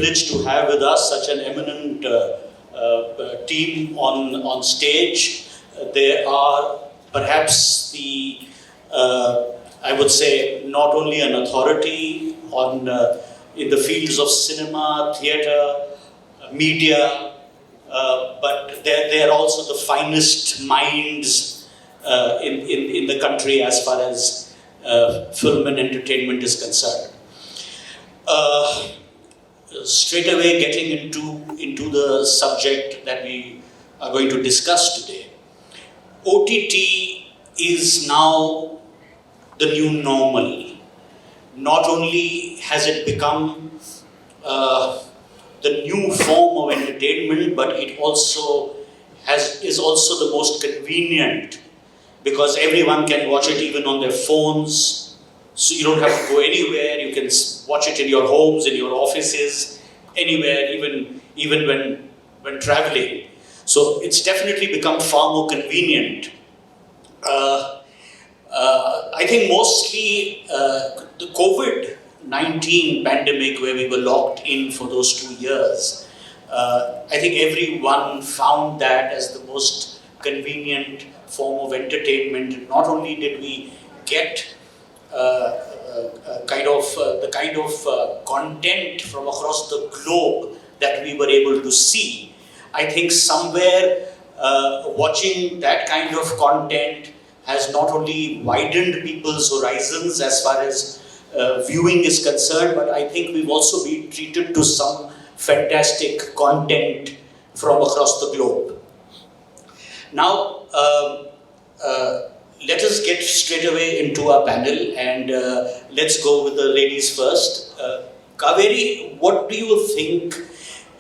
privileged to have with us such an eminent team on stage. They are perhaps I would say, not only an authority on in the fields of cinema, theatre, media, but they're also the finest minds in the country as far as film and entertainment is concerned. Straight away getting into the subject that we are going to discuss today. OTT is now the new normal. Not only has it become the new form of entertainment, but it also is also the most convenient, because everyone can watch it even on their phones. So you don't have to go anywhere. You can watch it in your homes, in your offices, anywhere, even when traveling. So it's definitely become far more convenient. I think mostly the COVID-19 pandemic, where we were locked in for those 2 years, I think everyone found that as the most convenient form of entertainment. And not only did we get the kind of content from across the globe that we were able to see, I think somewhere watching that kind of content has not only widened people's horizons as far as viewing is concerned, but I think we've also been treated to some fantastic content from across the globe. Now, let us get straight away into our panel, and let's go with the ladies first. Kaveree, what do you think?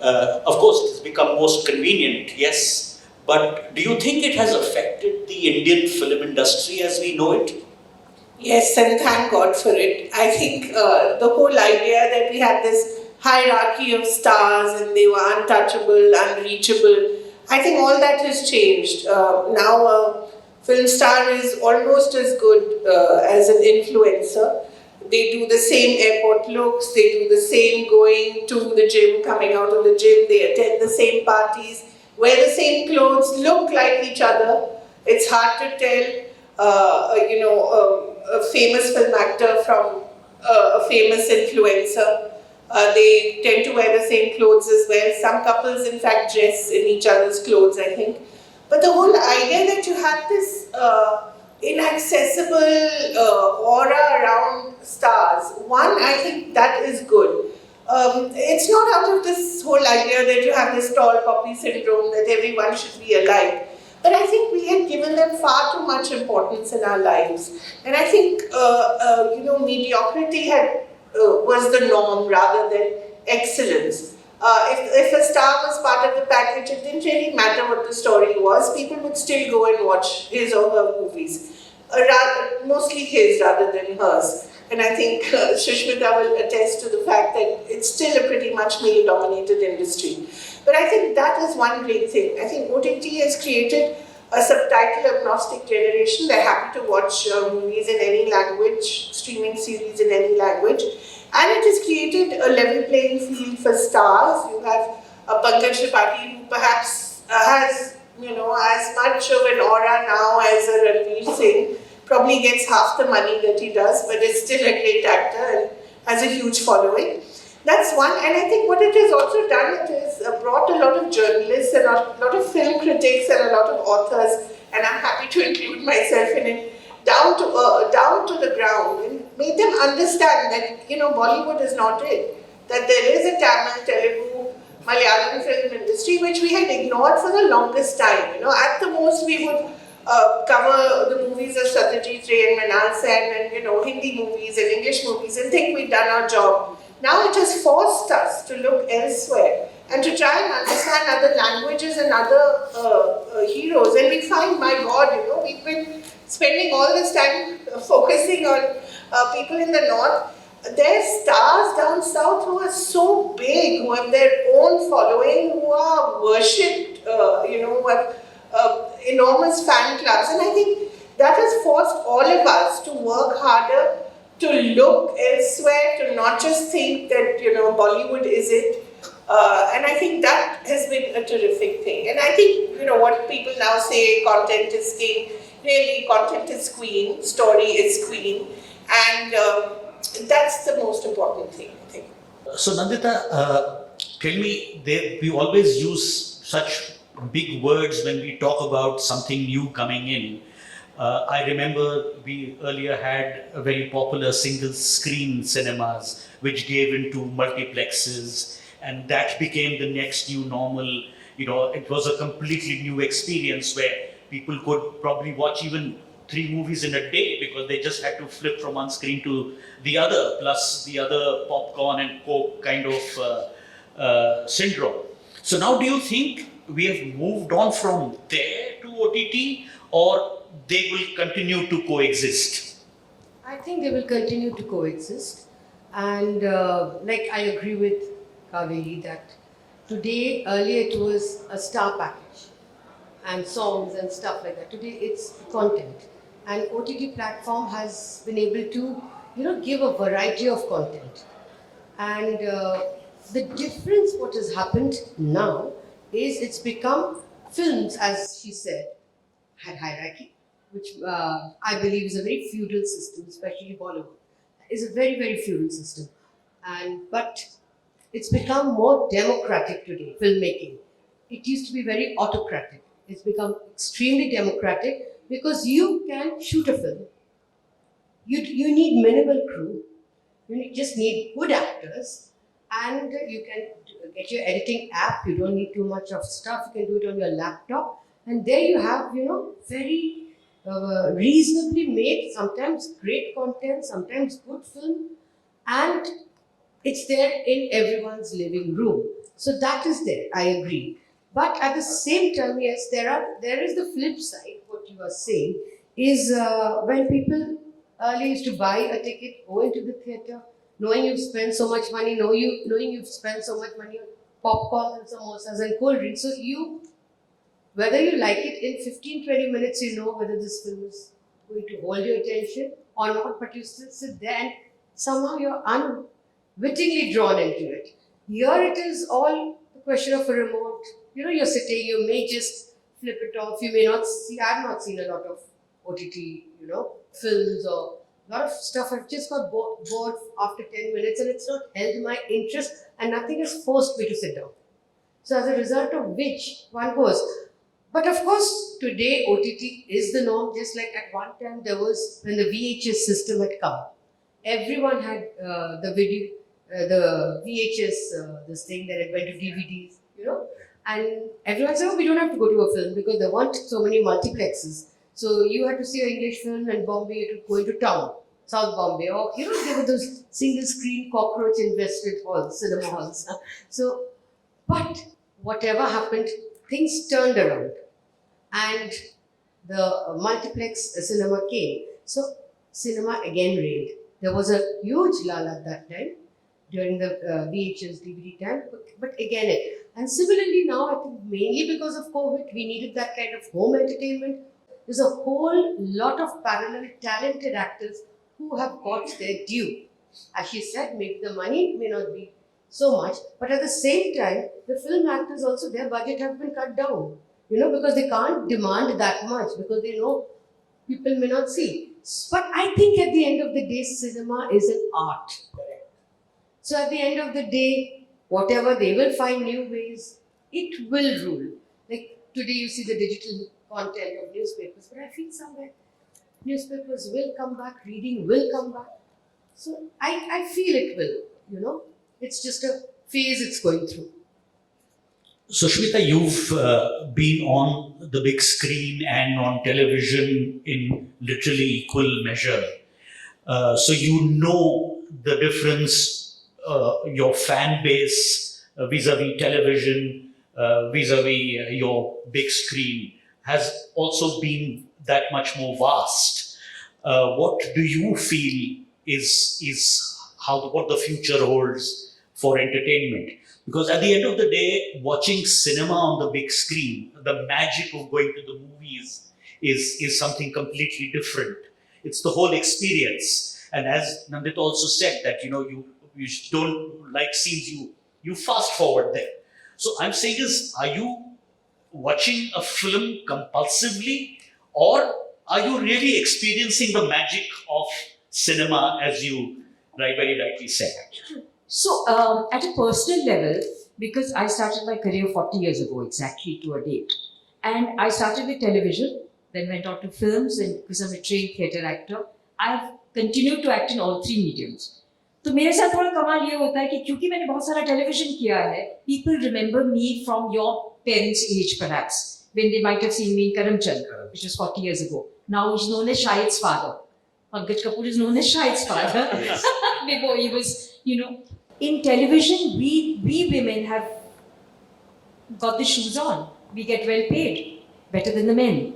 Of course, it has become most convenient, yes, but do you think it has affected the Indian film industry as we know it? Yes, and thank God for it. I think the whole idea that we had this hierarchy of stars and they were untouchable, unreachable, I think all that has changed. Now a film star is almost as good as an influencer. They do the same airport looks, they do the same going to the gym, coming out of the gym, they attend the same parties, wear the same clothes, look like each other. It's hard to tell, a famous film actor from a famous influencer. They tend to wear the same clothes as well. Some couples, in fact, dress in each other's clothes, I think. But the whole idea that you have this inaccessible aura around stars, one, I think that is good. It's not out of this whole idea that you have this tall poppy syndrome, that everyone should be alike. But I think we had given them far too much importance in our lives. And I think, mediocrity was the norm rather than excellence. If a star was part of the package, it didn't really matter what the story was. People would still go and watch his or her movies. Mostly his rather than hers. And I think Sushmita will attest to the fact that it's still a pretty much male-dominated industry. But I think that is one great thing. I think OTT has created a subtitle-agnostic generation. They're happy to watch movies in any language, streaming series in any language. And it has created a level playing field for stars. You have a Pankaj Tripathi who perhaps has, as much of an aura now as a Ranveer Singh. Probably gets half the money that he does, but is still a great actor and has a huge following. That's one, and I think what it has also done, it has brought a lot of journalists and a lot of film critics and a lot of authors, and I'm happy to include myself in it, down to the ground, and made them understand that, Bollywood is not it. That there is a Tamil, Telugu, Malayalam film industry which we had ignored for the longest time. At the most we would cover the movies of Satyajit Ray and Mrinal Sen and Hindi movies and English movies and think we've done our job. Now it has forced us to look elsewhere and to try and understand other languages and other heroes. And we find, my God, we've been spending all this time focusing on people in the north. There are stars down south who are so big, who have their own following, who are worshipped, who have enormous fan clubs. And I think that has forced all of us to work harder, to look elsewhere, to not just think that, Bollywood is it. And I think that has been a terrific thing. And I think, what people now say, content is king. Really, content is queen, story is queen. And that's the most important thing, I think. So, Nandita, tell me, we always use such big words when we talk about something new coming in. I remember we earlier had a very popular single screen cinemas, which gave into multiplexes, and that became the next new normal. It was a completely new experience where people could probably watch even 3 movies in a day because they just had to flip from one screen to the other, plus the other popcorn and coke kind of syndrome. So now, do you think we have moved on from there to OTT, or they will continue to coexist? I think they will continue to coexist. And like I agree with Kaverie that today, earlier it was a star package and songs and stuff like that. Today it's content. And OTT platform has been able to, give a variety of content. And the difference, what has happened now, is it's become films, as she said, had hierarchy, which I believe is a very feudal system, especially Bollywood. Is a very, very feudal system. But it's become more democratic today, filmmaking. It used to be very autocratic. It's become extremely democratic because you can shoot a film. You need minimal crew. Just need good actors, and you can get your editing app. You don't need too much of stuff. You can do it on your laptop, and there you have, very reasonably made, sometimes great content, sometimes good film, and it's there in everyone's living room. So that is there, I agree. But at the same time, yes, there is the flip side. What you are saying is when people earlier used to buy a ticket, go into the theatre, knowing you've spent so much money, knowing you've spent so much money on popcorn and samosas and cold drinks. So whether you like it, in 15-20 minutes, you know whether this film is going to hold your attention or not, but you still sit there and somehow you're unwittingly drawn into it. Here it is all the question of a remote. You're sitting, you may just flip it off, you may not see. I've not seen a lot of OTT, films or a lot of stuff. I've just got bored after 10 minutes and it's not held my interest and nothing has forced me to sit down. So as a result of which, one goes. But of course, today OTT is the norm, just like at one time there was when the VHS system had come. Everyone had the video, the VHS, this thing that it went to DVDs, and everyone said, oh, we don't have to go to a film because there weren't so many multiplexes. So you had to see an English film in Bombay, you had to go into town, South Bombay, or there were those single screen cockroach invested halls, cinema halls. So, but whatever happened, things turned around and the multiplex cinema came. So cinema again reigned. There was a huge lull at that time during the VHS DVD time, but again and similarly now, I think mainly because of COVID, we needed that kind of home entertainment. There's a whole lot of parallel talented actors who have got their due. As she said, maybe the money may not be so much, but at the same time, the film actors also, their budget have been cut down, because they can't demand that much because they know people may not see. But I think at the end of the day, cinema is an art. So at the end of the day, whatever, they will find new ways, it will rule. Like today you see the digital content of newspapers, but I feel somewhere newspapers will come back, reading will come back. So I feel it will, it's just a phase it's going through. Sushmita, you've been on the big screen and on television in literally equal measure. So you know the difference your fan base vis-a-vis television, vis-a-vis your big screen has also been that much more vast. What do you feel is what the future holds for entertainment? Because at the end of the day, watching cinema on the big screen, the magic of going to the movies is something completely different. It's the whole experience. And as Nandita also said that, you don't like scenes you You fast forward there. So I'm saying is, are you watching a film compulsively, or are you really experiencing the magic of cinema, as you very rightly said? So, at a personal level, because I started my career 40 years ago, exactly to a date, and I started with television, then went on to films, and because I'm a trained theatre actor, I've continued to act in all three mediums. तो मेरे साथ थोड़ा कमाल ये होता है कि क्योंकि मैंने बहुत सारा टेलीविजन किया है, people remember me from your parents' age perhaps, when they might have seen me in Karamchand, which was 40 years ago. Now he's known as Shahid's father. Pankaj Kapoor is known as Shahid's father. Before he was, in television, we women have got the shoes on. We get well paid, better than the men.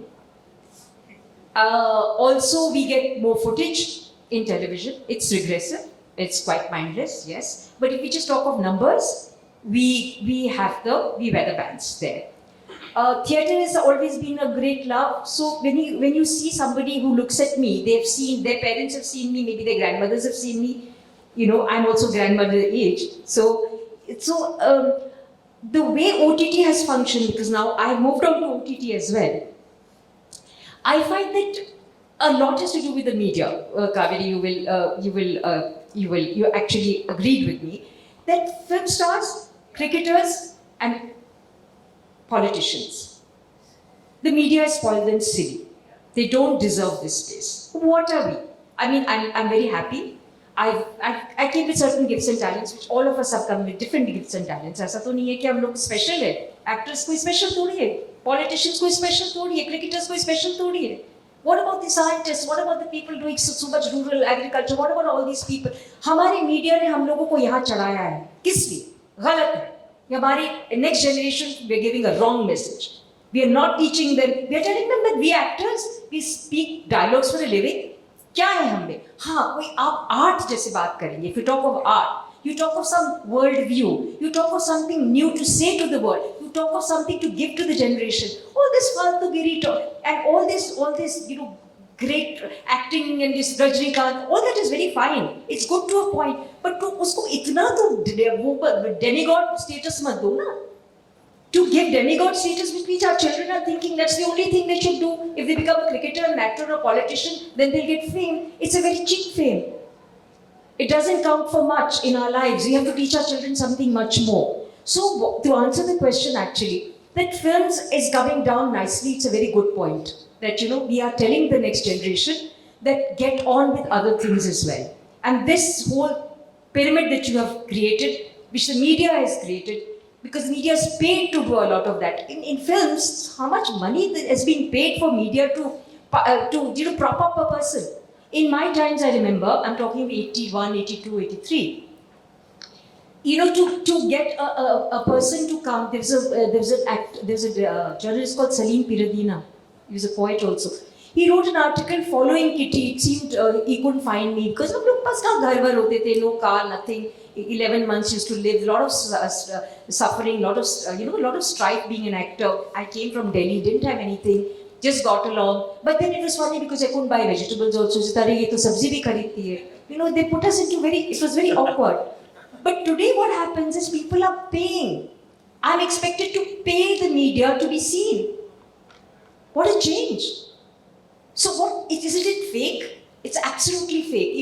Also, we get more footage in television. It's regressive. It's quite mindless, yes. But if we just talk of numbers, we wear the bands there. Theatre has always been a great love. So when you see somebody who looks at me, their parents have seen me, maybe their grandmothers have seen me. I'm also grandmother age. So the way OTT has functioned, because now I have moved on to OTT as well, I find that a lot has to do with the media. Kaverie, you actually agreed with me that film stars, cricketers, and politicians, the media has spoiled them silly. They don't deserve this space. What are we? I mean, I'm very happy. I came with certain gifts and talents, which all of us have come with different gifts and talents. ऐसा तो नहीं है कि हम लोग special है. Actors कोई special थोड़ी है. Politicians कोई special थोड़ी है. Cricketers कोई special थोड़ी है. What about the scientists? What about the people doing so much rural agriculture? What about all these people? हमारे मीडिया ने हम लोगों को यहाँ चढ़ाया है. किस लिए? गलत है. हमारी next generation, we are giving a wrong message. We are not teaching them. We are telling them that we actors, we speak dialogues for a living. क्या है हमें? हाँ, कोई आप आर्ट जैसे बात करेंगे. If you talk of art, you talk of some world view. You talk of something new to say to the world. You talk of something to give to the generation. All this faltugiri talk and all this, great acting and this Rajnikant, all that is very fine. It's good to a point. But to उसको इतना तो demigod status मत दो ना. To give demigod status, which means our children are thinking that's the only thing they should do. If they become a cricketer, an actor, or a politician, then they'll get fame. It's a very cheap fame. It doesn't count for much in our lives. We have to teach our children something much more. So, to answer the question actually, that films is coming down nicely, it's a very good point. That, we are telling the next generation that get on with other things as well. And this whole pyramid that you have created, which the media has created, because media is paid to do a lot of that. In films, how much money has been paid for media to prop up a person? In my times, I remember, I'm talking of 81, 82, 83. To get a person to come, there's a journalist called Salim Piradina. He was a poet also. He wrote an article following Kitty. It seemed he couldn't find me because हम लोग पास कहाँ घर वर होते थे, no car, nothing. 11 months used to live, a lot of suffering, lot of strife being an actor. I came from Delhi, didn't have anything, just got along. But then it was funny because I couldn't buy vegetables also. They put us into it was very awkward. But today what happens is people are paying. I'm expected to pay the media to be seen. What a change. So isn't it fake? It's absolutely fake.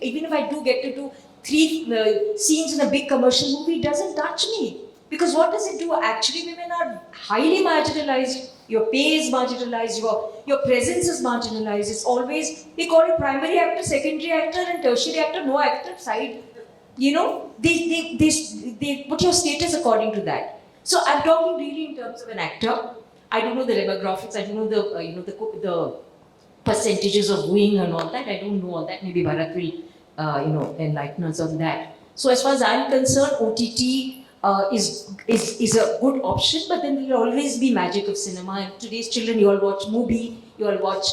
Even if I do get to do 3 scenes in a big commercial movie, it doesn't touch me. Because what does it do? Actually, women are highly marginalized. Your pay is marginalized. Your presence is marginalized. It's always, we call it primary actor, secondary actor, and tertiary actor, no actor, side. They put your status according to that. So I'm talking really in terms of an actor. I don't know the demographics. I don't know the percentages of wing and all that. I don't know all that. Maybe Bharat will enlighten us on that. So as far as I'm concerned, OTT is a good option, but then there will always be magic of cinema. And today's children, you all watch movie, you all watch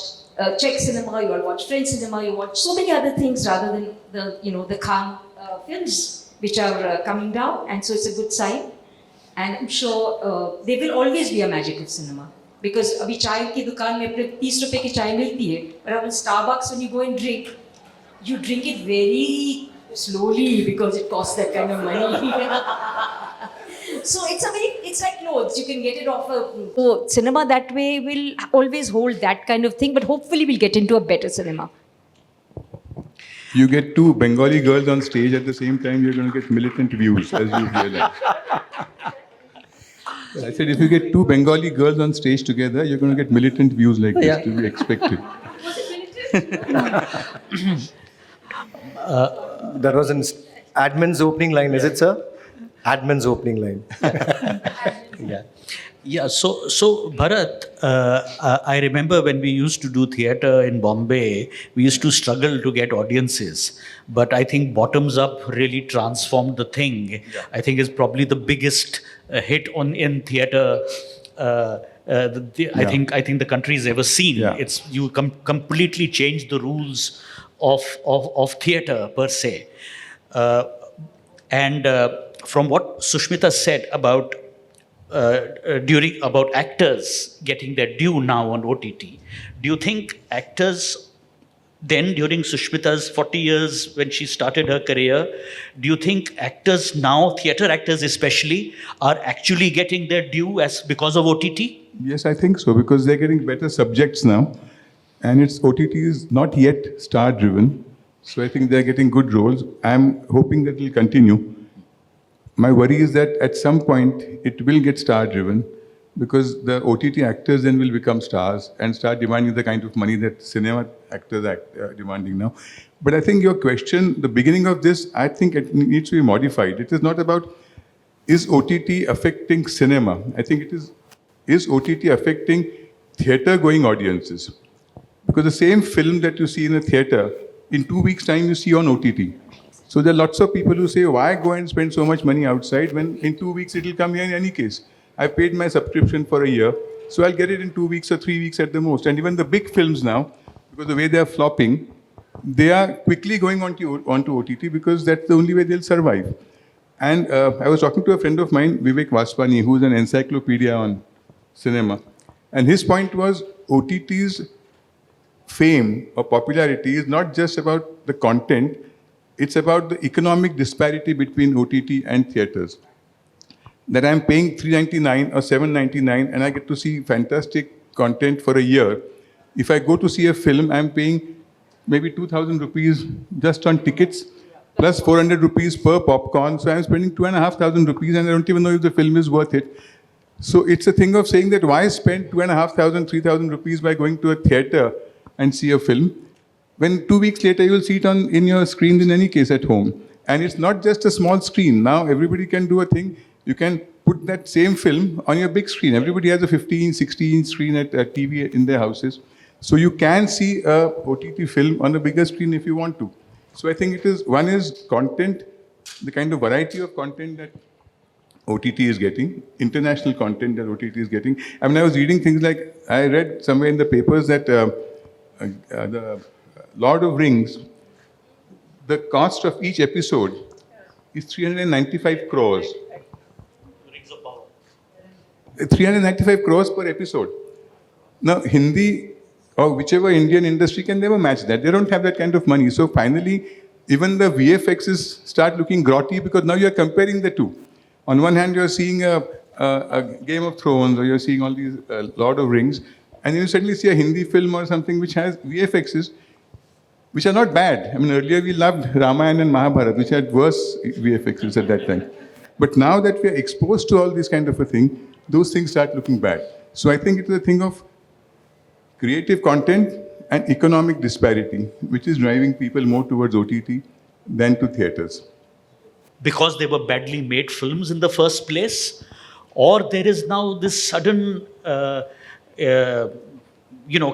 Czech cinema, you all watch French cinema, you watch so many other things rather than the Khan films which are coming down, and so it's a good sign. And I'm sure there will always be a magic of cinema. Because अभी चाय की दुकान में अपने 30 रुपए की चाय मिलती है, but in Starbucks when you go and drink, you drink it very slowly because it costs that kind of money. So it's like clothes. You can get it off a. So cinema that way will always hold that kind of thing, but hopefully we'll get into a better cinema. You get two Bengali girls on stage at the same time, you're going to get militant views, as you realize. I said, if you get two Bengali girls on stage together, you're going to get militant views like this, to be expected. That was an admin's opening line, is it, sir? Admin's opening line. Yeah. Yeah, so Bharat, I remember when we used to do theatre in Bombay, we used to struggle to get audiences. But I think Bottoms Up really transformed the thing. Yeah. I think it's probably the biggest hit in theatre. I think the country's ever seen. Yeah. It's you completely changed the rules of theatre per se. And from what Sushmita said about about actors getting their due now on OTT, do you think actors then, during Sushmita's 40 years when she started her career, do you think actors now, theatre actors especially, are actually getting their due because of OTT? Yes, I think so, because they're getting better subjects now. And OTT is not yet star-driven. So I think they're getting good roles. I'm hoping that it will continue. My worry is that at some point it will get star-driven, because the OTT actors then will become stars and start demanding the kind of money that cinema actors are demanding now. But I think your question, the beginning of this, I think it needs to be modified. It is not about, is OTT affecting cinema? I think it is OTT affecting theatre-going audiences? Because the same film that you see in a theatre, in 2 weeks' time you see on OTT. So there are lots of people who say, why go and spend so much money outside when in 2 weeks it will come here in any case? I paid my subscription for a year, so I'll get it in 2 weeks or 3 weeks at the most. And even the big films now, because the way they are flopping, they are quickly going onto OTT because that's the only way they'll survive. And I was talking to a friend of mine, Vivek Vaswani, who's an encyclopedia on cinema. And his point was OTT's fame or popularity is not just about the content, it's about the economic disparity between OTT and theatres. That I'm paying $3.99 or $7.99 and I get to see fantastic content for a year. If I go to see a film, I'm paying maybe 2,000 rupees just on tickets, plus 400 rupees per popcorn. So I'm spending 2,500 rupees and I don't even know if the film is worth it. So it's a thing of saying that why spend 2,500, 3,000 rupees by going to a theatre and see a film, when 2 weeks later you will see it in your screens in any case at home. And it's not just a small screen. Now everybody can do a thing. You can put that same film on your big screen. Everybody has a 15, 16 screen at TV in their houses. So you can see a OTT film on a bigger screen if you want to. So I think one is content, the kind of variety of content that OTT is getting, international content that OTT is getting. I mean, I was reading things like, I read somewhere in the papers that the Lord of Rings, the cost of each episode is 395 crores. 395 crores per episode. Now, Hindi or whichever Indian industry can never match that. They don't have that kind of money. So finally, even the VFXs start looking grotty because now you're comparing the two. On one hand, you're seeing a Game of Thrones or you're seeing all these Lord of Rings, and you suddenly see a Hindi film or something which has VFXs, which are not bad. I mean, earlier we loved Ramayana and Mahabharata, which had worse VFXs at that time. But now that we are exposed to all this kind of a thing, those things start looking bad. So I think it is a thing of creative content and economic disparity, which is driving people more towards OTT than to theatres. Because they were badly made films in the first place? Or there is now this sudden,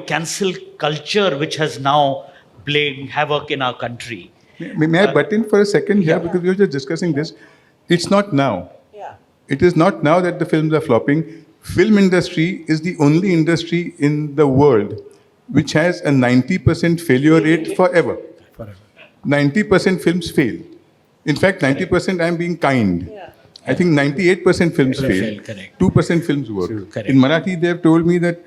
cancel culture which has now played havoc in our country? May I butt in for a second here? Because we were just discussing this. It's not now. Yeah. It is not now that the films are flopping. Film industry is the only industry in the world which has a 90% failure rate forever. 90% films fail. In fact, 90% I'm being kind. Yeah. I think 98% films fail. Correct. 2% films work. Correct. In Marathi, they have told me that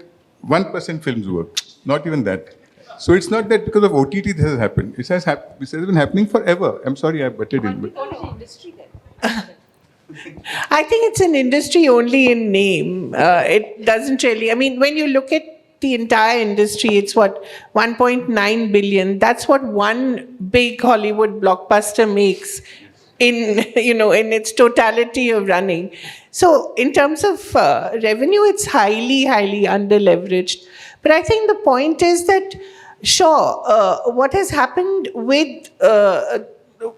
1% films work. Not even that. So it's not that because of OTT this has happened. It has been happening forever. I'm sorry I butted in. But I think it's an industry only in name. It doesn't really, I mean, when you look at the entire industry, it's what, 1.9 billion. That's what one big Hollywood blockbuster makes in, in its totality of running. So in terms of revenue, it's highly, highly under-leveraged. But I think the point is that, sure, what has happened with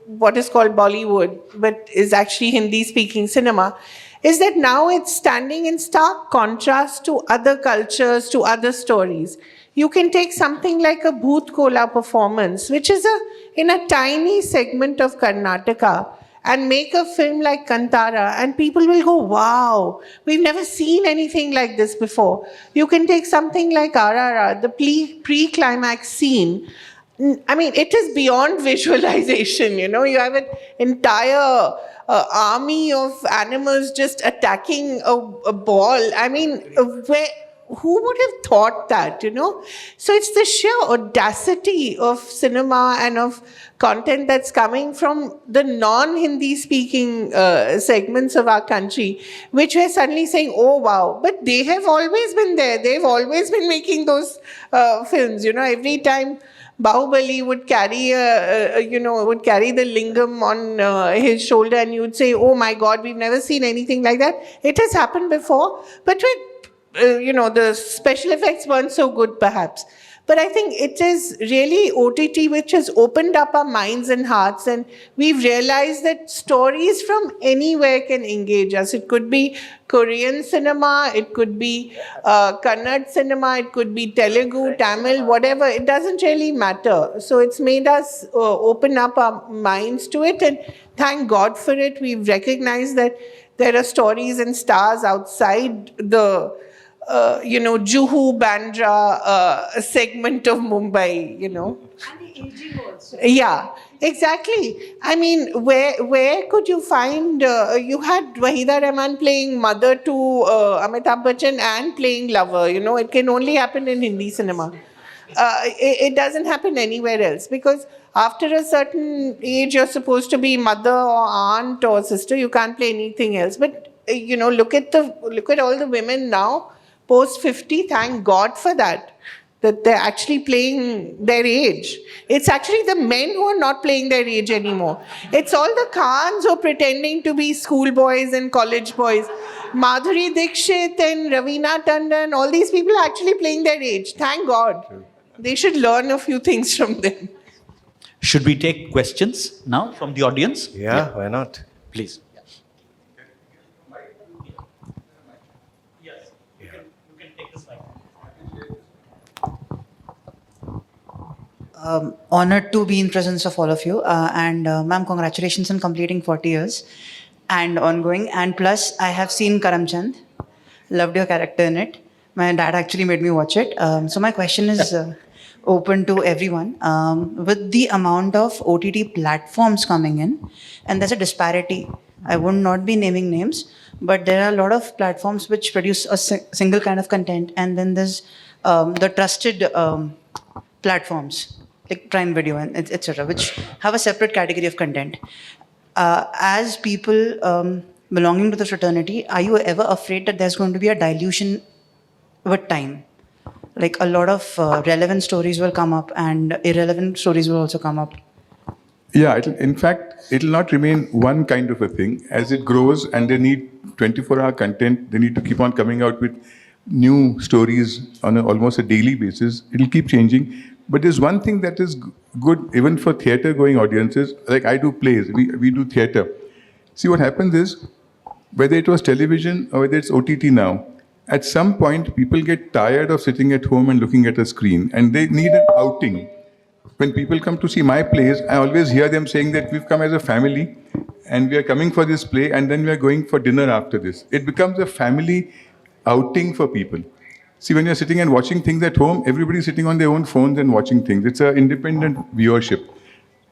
what is called Bollywood, but is actually Hindi-speaking cinema, is that now it's standing in stark contrast to other cultures, to other stories. You can take something like a Bhoot Kola performance, which is in a tiny segment of Karnataka, and make a film like Kantara, and people will go, wow, we've never seen anything like this before. You can take something like RRR, the pre-climax scene. I mean, it is beyond visualization, You have an entire army of animals just attacking a ball. I mean, who would have thought that, So it's the sheer audacity of cinema and of content that's coming from the non-Hindi speaking segments of our country, which we're suddenly saying, oh wow, but they have always been there. They've always been making those films, every time Bahubali would carry would carry the lingam on his shoulder, and you would say, oh my God, we've never seen anything like that. It has happened before, but with, the special effects weren't so good perhaps. But I think it is really OTT which has opened up our minds and hearts, and we've realized that stories from anywhere can engage us. It could be Korean cinema, it could be Kannada cinema, it could be Telugu, Tamil, whatever. It doesn't really matter. So it's made us open up our minds to it, and thank God for it. We've recognized that there are stories and stars outside the Juhu, Bandra segment of Mumbai, And the aging also. Yeah, exactly. I mean, where could you find, you had Wahida Rahman playing mother to Amitabh Bachchan and playing lover, it can only happen in Hindi cinema. It doesn't happen anywhere else, because after a certain age, you're supposed to be mother or aunt or sister. You can't play anything else. But, look at all the women now, post 50, thank God for that they're actually playing their age. It's actually the men who are not playing their age anymore. It's all the Khans who are pretending to be schoolboys and college boys. Madhuri Dixit and Raveena Tandon, all these people are actually playing their age. Thank God. They should learn a few things from them. Should we take questions now from the audience? Yeah, why not? Please. Honored to be in presence of all of you. Ma'am, congratulations on completing 40 years and ongoing. And plus, I have seen Karamchand. Loved your character in it. My dad actually made me watch it. So my question is open to everyone. With the amount of OTT platforms coming in, and there's a disparity. I would not be naming names, but there are a lot of platforms which produce a single kind of content, and then there's the trusted platforms like Prime Video and etc., which have a separate category of content. As people belonging to the fraternity, are you ever afraid that there's going to be a dilution with time? Like a lot of relevant stories will come up and irrelevant stories will also come up. Yeah, in fact, it'll not remain one kind of a thing. As it grows and they need 24-hour content, they need to keep on coming out with new stories on almost a daily basis. It'll keep changing. But there's one thing that is good even for theatre-going audiences. Like I do plays, we do theatre. See, what happens is, whether it was television or whether it's OTT now, at some point people get tired of sitting at home and looking at a screen, and they need an outing. When people come to see my plays, I always hear them saying that we've come as a family and we are coming for this play and then we are going for dinner after this. It becomes a family outing for people. See, when you're sitting and watching things at home, everybody's sitting on their own phones and watching things. It's an independent viewership.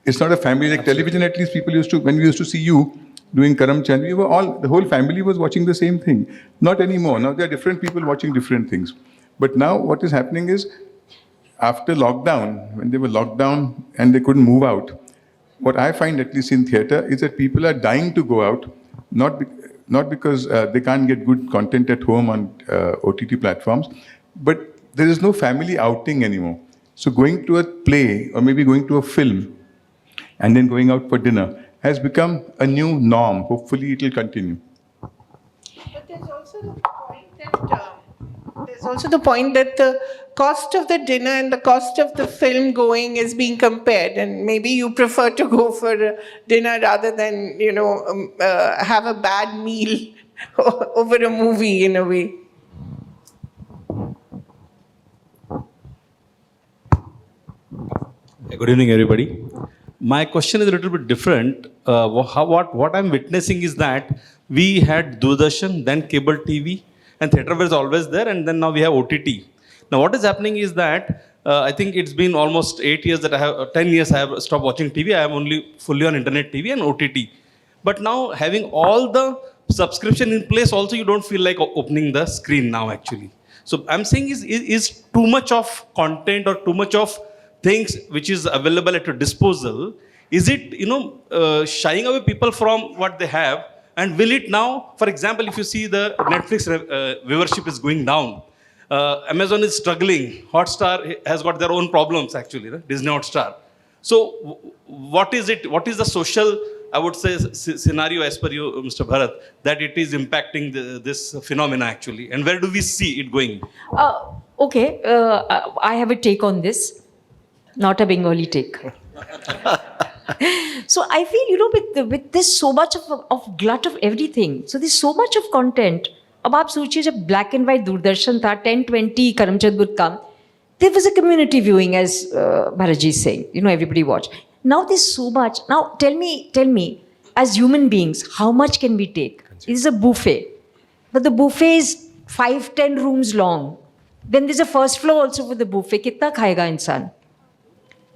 It's not a family like television. At least people used to, when we used to see you doing Karamchand, we were all, the whole family was watching the same thing. Not anymore. Now there are different people watching different things. But now what is happening is, after lockdown, when they were locked down and they couldn't move out, what I find, at least in theatre, is that people are dying to go out, not because they can't get good content at home on OTT platforms, but there is no family outing anymore. So going to a play or maybe going to a film and then going out for dinner has become a new norm. Hopefully it will continue. But there's also the point that the cost of the dinner and the cost of the film going is being compared, and maybe you prefer to go for a dinner rather than have a bad meal over a movie in a way. Good evening, everybody. My question is a little bit different. What I'm witnessing is that we had Doordarshan, then cable TV, and theatre was always there, and then now we have OTT. Now, what is happening is that I think it's been almost 8 years that 10 years I have stopped watching TV. I am only fully on internet TV and OTT. But now, having all the subscription in place, also you don't feel like opening the screen now, actually. So I'm saying is too much of content or too much of things which is available at your disposal, is it, shying away people from what they have? And will it now, for example, if you see the Netflix viewership is going down, Amazon is struggling, Hotstar has got their own problems actually, Disney Hotstar. So what is it, what is the social, I would say, scenario as per you, Mr. Bharat, that it is impacting this phenomena actually? And where do we see it going? Okay, I have a take on this. Not a Bengali take. So I feel, with this so much of glut of everything, so there's so much of content. अब आप सोचिए जब black and white Doordarshan था 10-20 Karamchand would come, there was a community viewing, as Bharatji is saying, everybody watched. Now there's so much. Now tell me, as human beings, how much can we take? It is a buffet, but the buffet is 5-10 rooms long. Then there's a first floor also for the buffet. कितना खाएगा इंसान?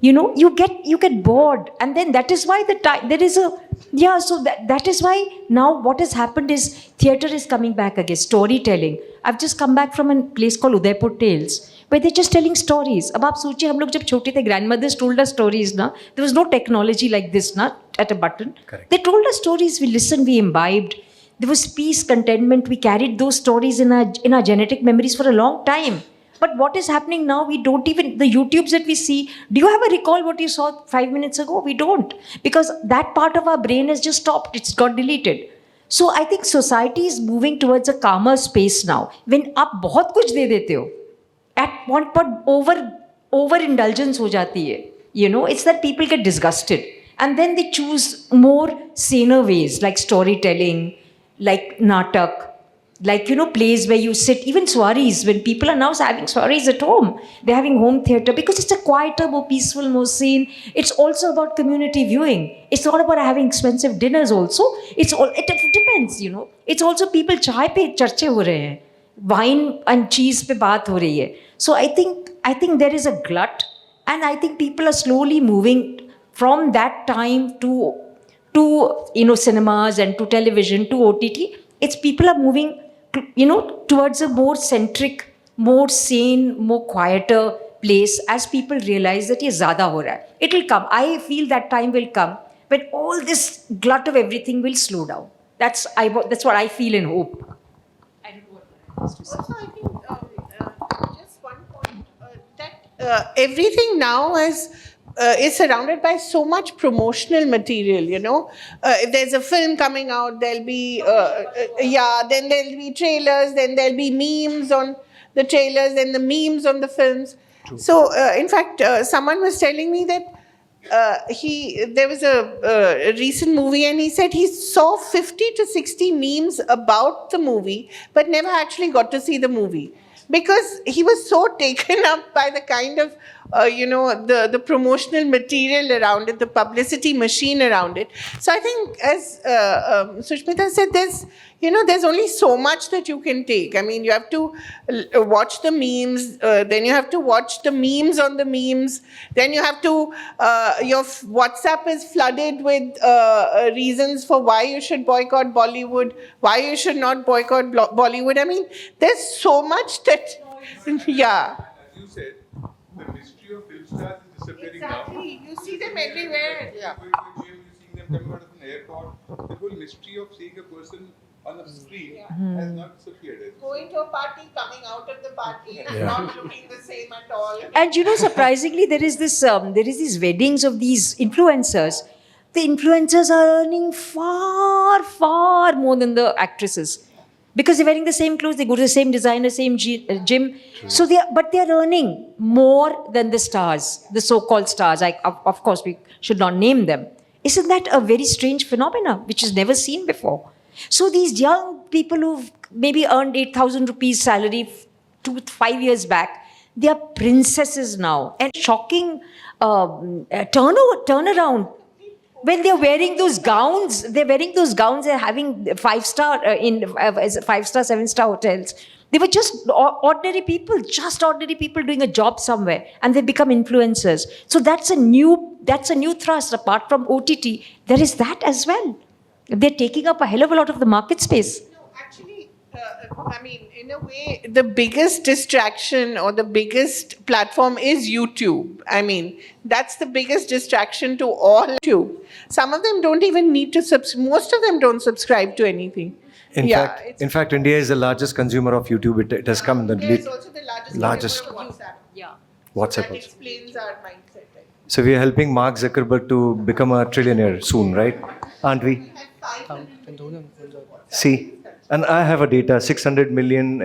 You get bored, and then that is why so that is why now what has happened is theatre is coming back again, storytelling. I've just come back from a place called Udaipur Tales, where they're just telling stories. अब आप सोचिए हम लोग जब छोटे थे, grandmothers told us stories ना, there was no technology like this ना, at a button. Correct. They told us stories, we listened, we imbibed. There was peace, contentment, we carried those stories in our genetic memories for a long time. But what is happening now, we don't even, the YouTubes that we see, do you have a recall what you saw 5 minutes ago? We don't. Because that part of our brain has just stopped, it's got deleted. So I think society is moving towards a calmer space now. When आप बहुत कुछ दे देते हो, at one point overindulgence हो जाती है. It's that people get disgusted. And then they choose more saner ways, like storytelling, like natak, like, plays where you sit, even swaris, when people are now having swaris at home, they're having home theatre because it's a quieter, more peaceful, more sane. It's also about community viewing. It's not about having expensive dinners also. It depends, It's also people chai pe charche ho rahe hain. Wine and cheese pe baat ho rahi hai. So I think there is a glut, and I think people are slowly moving from that time to cinemas and to television, to OTT. It's people are moving towards a more centric, more sane, more quieter place as people realize that ye zyada ho raha hai. It will come. I feel that time will come when all this glut of everything will slow down. That's what I feel and hope. I don't know what else to say. Also, I think just one point that everything now is surrounded by so much promotional material, if there's a film coming out, there'll be, then there'll be trailers, then there'll be memes on the trailers, then the memes on the films. True. So, in fact, someone was telling me that there was a recent movie, and he said he saw 50 to 60 memes about the movie, but never actually got to see the movie. Because he was so taken up by the kind of, the promotional material around it, the publicity machine around it. So I think, as Sushmita said, there's only so much that you can take. I mean, you have to watch the memes, then you have to watch the memes on the memes, then you have to, your WhatsApp is flooded with reasons for why you should boycott Bollywood, why you should not boycott Bollywood. I mean, there's so much that, yeah. As you said, The mystery of film stars is disappearing Exactly. You see them everywhere. now. Going to a gym, you're seeing them coming out of an airport. The whole mystery of seeing a person on a screen has not disappeared. Going to a party, coming out of the party, not looking the same at all. And you know, surprisingly, there is these weddings of these influencers. The influencers are earning far, far more than the actresses. Because they're wearing the same clothes, they go to the same designer, same gym. So but they're earning more than the stars, the so-called stars. Of course, we should not name them. Isn't that a very strange phenomenon, which is never seen before? So these young people who've maybe earned 8,000 rupees salary 5 years back, they are princesses now. And shocking turnaround. When they're wearing those gowns, they're having 5-star, 7-star hotels. They were just ordinary people doing a job somewhere, and they become influencers. So that's a new thrust. Apart from OTT, there is that as well. They're taking up a hell of a lot of the market space. No, actually, I mean, in a way, the biggest distraction or the biggest platform is YouTube. I mean, that's the biggest distraction to all YouTube. Some of them don't even need to most of them don't subscribe to anything. In fact, India is the largest consumer of YouTube. It has come in the India is also the largest consumer of WhatsApp. Yeah. WhatsApp That also. explains our mindset. Right? So we are helping Mark Zuckerberg to become a trillionaire soon, right? Aren't we? See, and I have a data, 600 million.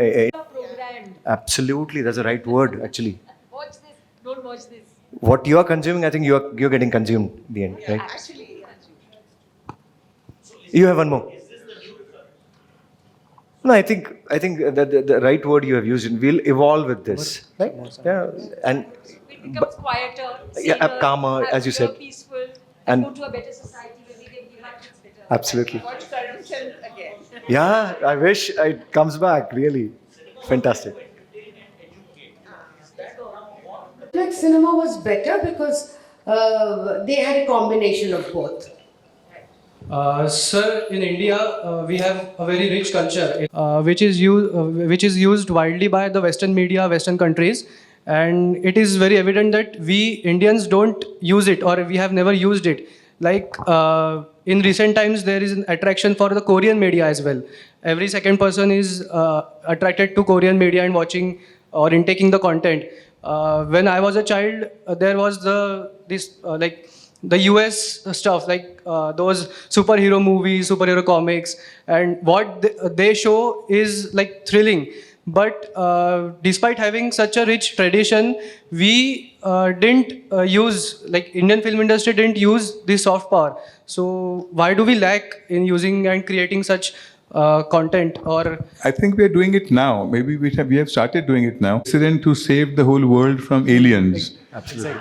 Absolutely, that's the right word, actually. Watch this. Don't watch this. What you are consuming, I think you're getting consumed in the end, right? Actually, You have one more. No, I think that the right word you have used, we'll evolve with this, right? Yeah, and It becomes quieter, yeah, saner, calmer, as you happier, said. peaceful, And- and go to a better society where we can give our kids better. absolutely. watch corruption again. Yeah, I wish it comes back. Really, fantastic. Like cinema was better because they had a combination of both. Sir, in India, we have a very rich culture, which is used widely by the Western media, Western countries, and it is very evident that we Indians don't use it, or we have never used it. Like in recent times, there is an attraction for the Korean media as well. Every second person is attracted to Korean media and watching or intaking the content. When I was a child, there was the US stuff, like those superhero movies, superhero comics, and what they show is like thrilling. But despite having such a rich tradition, we didn't use, like Indian film industry didn't use this soft power. So why do we lack in using and creating such content? Or I think we are doing it now. Maybe we have started doing it now. President to save the whole world from aliens. Absolutely.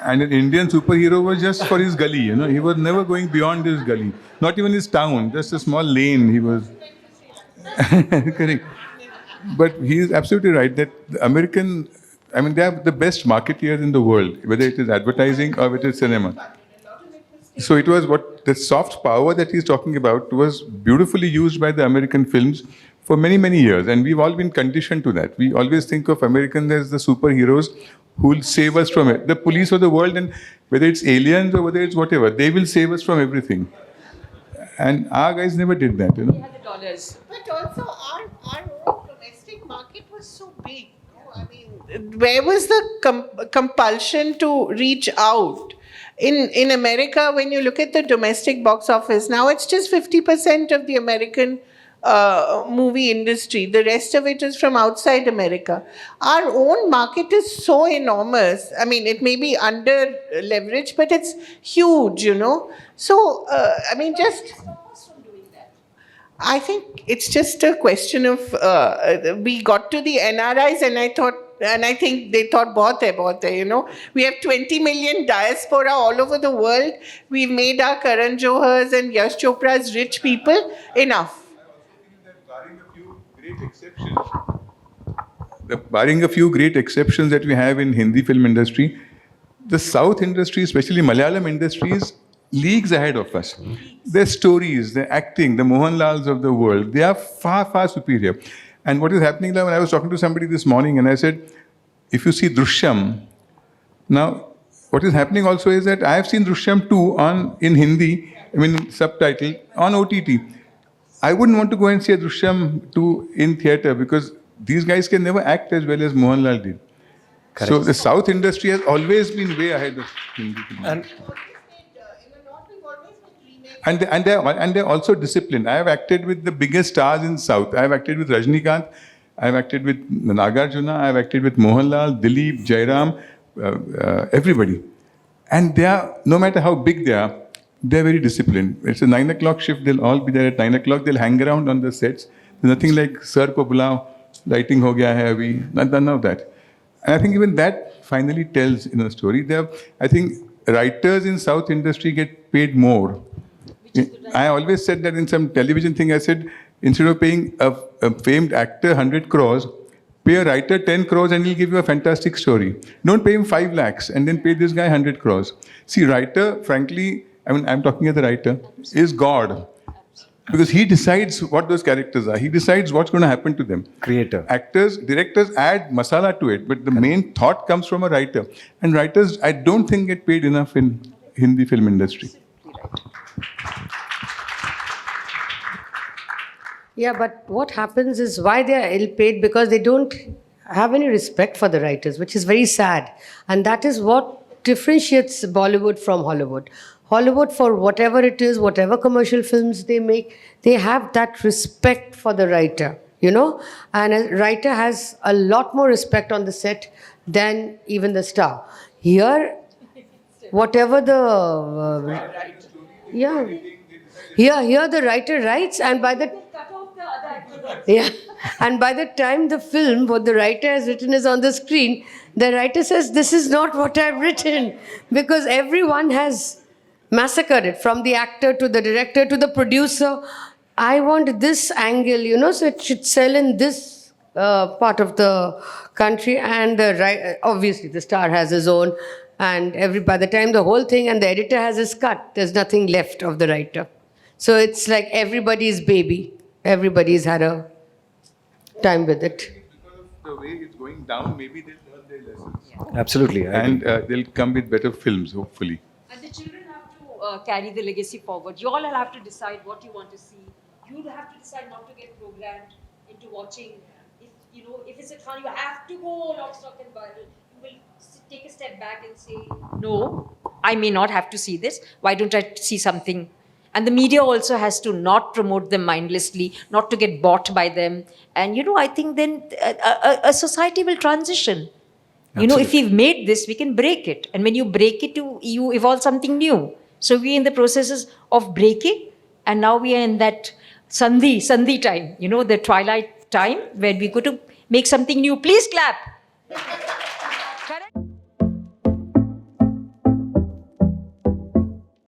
And an Indian superhero was just for his gully, you know. He was never going beyond his gully. Not even his town, just a small lane he was. Correct. But he is absolutely right that the American, I mean, they are the best marketeers in the world, whether it is advertising or whether it's cinema. So it was what the soft power that he's talking about was beautifully used by the American films for many, many years. And we've all been conditioned to that. We always think of Americans as the superheroes who will save us from it. The police of the world, and whether it's aliens or whether it's whatever, they will save us from everything. And our guys never did that, you know. We have the dollars. But also our own domestic market was so big. I mean, where was the compulsion to reach out? In America, when you look at the domestic box office, now it's just 50% of the American movie industry. The rest of it is from outside America. Our own market is so enormous. I mean, it may be under leveraged, but it's huge, you know. So, I mean, just... I think it's just a question of we got to the NRIs and I think they thought bahut hai, you know. We have 20 million diaspora all over the world. We've made our Karan Johars and Yash Chopras rich people enough. Barring a few great exceptions that we have in Hindi film industry, the South industry, especially Malayalam industry, is leagues ahead of us. Their stories, their acting, the Mohanlals of the world, they are far, far superior. And what is happening now, when I was talking to somebody this morning and I said, if you see Drishyam, now what is happening also is that I have seen Drishyam 2 in Hindi, subtitle, on OTT. I wouldn't want to go and see a Drishyam 2 in theatre because these guys can never act as well as Mohanlal did. Correct. So the South industry has always been way ahead of Hindi. And they're also disciplined. I have acted with the biggest stars in South. I have acted with Rajnikant, I have acted with Nagarjuna, I have acted with Mohanlal, Dilip, Jairam, everybody. And they are, no matter how big they are very disciplined. It's a 9 o'clock shift, they'll all be there at 9 o'clock, they'll hang around on the sets. There's nothing like, Sir ko bulao, lighting ho gaya hai abhi, none of that. And I think even that finally tells in a story. I think writers in South industry get paid more. I always said that in some television thing, I said, instead of paying a famed actor 100 crores, pay a writer 10 crores and he'll give you a fantastic story. Don't pay him 5 lakhs and then pay this guy 100 crores. See, writer, frankly, I'm talking as a writer, is God. Because he decides what those characters are. He decides what's going to happen to them. Creator. Actors, directors add masala to it, but the main thought comes from a writer. And writers, I don't think, get paid enough in Hindi film industry. Yeah, but what happens is why they are ill-paid, because they don't have any respect for the writers, which is very sad. And that is what differentiates Bollywood from Hollywood. Hollywood, for whatever it is, whatever commercial films they make, they have that respect for the writer, you know? And a writer has a lot more respect on the set than even the star. Here, whatever the... Here the writer writes, and by the... Yeah, and by the time the film, what the writer has written is on the screen, the writer says, this is not what I've written, because everyone has massacred it, from the actor to the director to the producer. I want this angle, you know, so it should sell in this part of the country, and obviously the star has his own, and by the time the whole thing, and the editor has his cut, there's nothing left of the writer. So it's like everybody's baby. Everybody's had a time with it. Because of the way it's going down, maybe they'll learn their lessons. Yeah. Absolutely. And they'll come with better films, hopefully. And the children have to carry the legacy forward. You all will have to decide what you want to see. You have to decide not to get programmed into watching. If it's a fun, you have to go lock, stock and barrel. You will take a step back and say, no, I may not have to see this. Why don't I see something? And the media also has to not promote them mindlessly, not to get bought by them. And, I think then a society will transition. Absolutely. If we've made this, we can break it. And when you break it, you evolve something new. So we're in the processes of breaking. And now we are in that Sandhi time, the twilight time where we go to make something new. Please clap. Correct?